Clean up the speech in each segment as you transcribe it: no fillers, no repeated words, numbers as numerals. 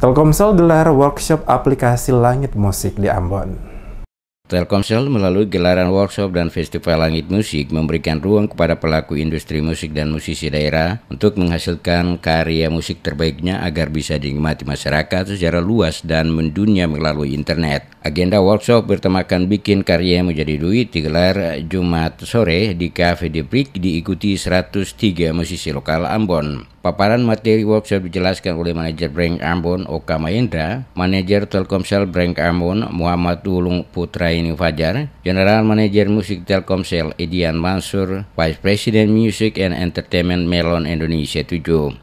Telkomsel gelar workshop aplikasi Langit Musik di Ambon. Telkomsel melalui gelaran workshop dan festival Langit Musik memberikan ruang kepada pelaku industri musik dan musisi daerah untuk menghasilkan karya musik terbaiknya agar bisa dinikmati masyarakat secara luas dan mendunia melalui internet. Agenda workshop bertemakan bikin karya menjadi duit digelar Jumat sore di Cafe de Brick diikuti 103 musisi lokal Ambon. Paparan materi workshop dijelaskan oleh manajer Brand Ambon Oka Mahendra, manajer Telkomsel Brand Ambon Muhammad Wulung Putraini Fajar, General Manager Musik Telkomsel Edian Mansur, Vice President Music and Entertainment Melon Indonesia 7.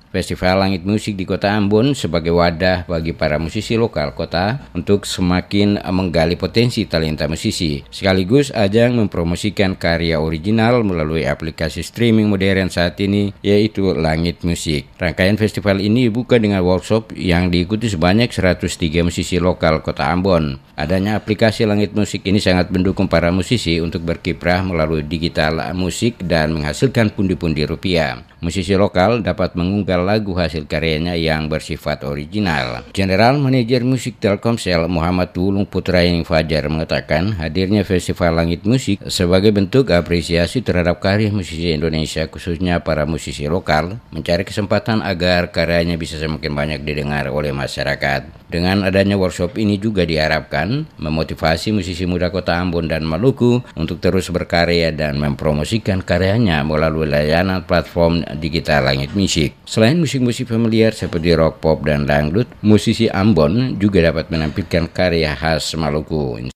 Festival Langit Musik di Kota Ambon sebagai wadah bagi para musisi lokal kota untuk semakin menggali potensi talenta musisi, sekaligus ajang mempromosikan karya original melalui aplikasi streaming modern saat ini, yaitu Langit Musik. Rangkaian festival ini dibuka dengan workshop yang diikuti sebanyak 103 musisi lokal Kota Ambon. Adanya aplikasi Langit Musik ini sangat mendukung para musisi untuk berkiprah melalui digital musik dan menghasilkan pundi-pundi rupiah. Musisi lokal dapat mengunggah lagu hasil karyanya yang bersifat original. General Manager Musik Telkomsel Muhammad Wulung Putraini Fajar mengatakan hadirnya Festival Langit Musik sebagai bentuk apresiasi terhadap karya musisi Indonesia, khususnya para musisi lokal, mencari kesempatan agar karyanya bisa semakin banyak didengar oleh masyarakat. Dengan adanya workshop ini juga diharapkan memotivasi musisi muda Kota Ambon dan Maluku untuk terus berkarya dan mempromosikan karyanya melalui layanan platform digital Langit Musik. Selain musik-musik familiar seperti rock, pop, dan dangdut, musisi Ambon juga dapat menampilkan karya khas Maluku.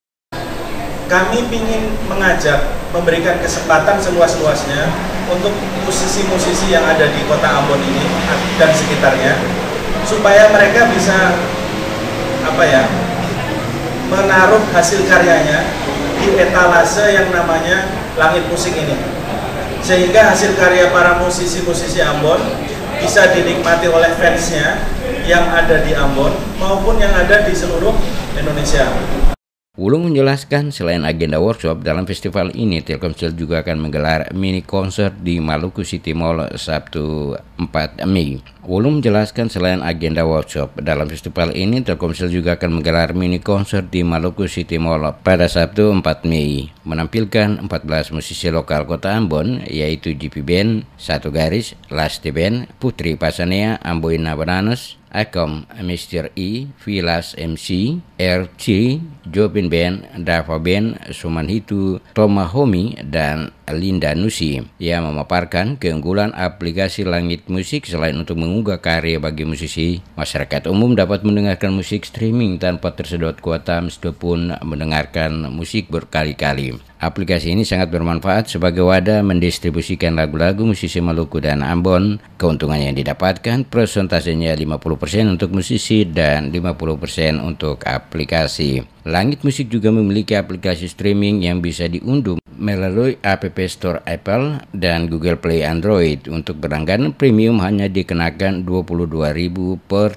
Kami ingin memberikan kesempatan seluas-luasnya untuk musisi-musisi yang ada di Kota Ambon ini dan sekitarnya, supaya mereka bisa menaruh hasil karyanya di etalase yang namanya Langit Musik ini, sehingga hasil karya para musisi-musisi Ambon bisa dinikmati oleh fansnya yang ada di Ambon maupun yang ada di seluruh Indonesia. Wulung menjelaskan selain agenda workshop dalam festival ini, Telkomsel juga akan menggelar mini konser di Maluku City Mall Sabtu 4 Mei. Wulung menjelaskan selain agenda workshop dalam festival ini, Telkomsel juga akan menggelar mini konser di Maluku City Mall pada Sabtu 4 Mei, menampilkan 14 musisi lokal Kota Ambon, yaitu GP Band, Satu Garis, Lasti Band, Putri Pasanea, Amboina Bananas, Akom, Mr. E, Vilas MC, RC, Jopin Band, Dava Band, Sumanhitu, Toma Homi, dan Linda Nusi, yang memaparkan keunggulan aplikasi Langit Musik. Selain untuk mengunggah karya bagi musisi, masyarakat umum dapat mendengarkan musik streaming tanpa tersedot kuota meskipun mendengarkan musik berkali-kali. Aplikasi ini sangat bermanfaat sebagai wadah mendistribusikan lagu-lagu musisi Maluku dan Ambon. Keuntungan yang didapatkan persentasenya 50% untuk musisi dan 50% untuk aplikasi. Langit Musik juga memiliki aplikasi streaming yang bisa diunduh melalui App Store Apple dan Google Play Android. Untuk berlangganan premium hanya dikenakan Rp22.000 per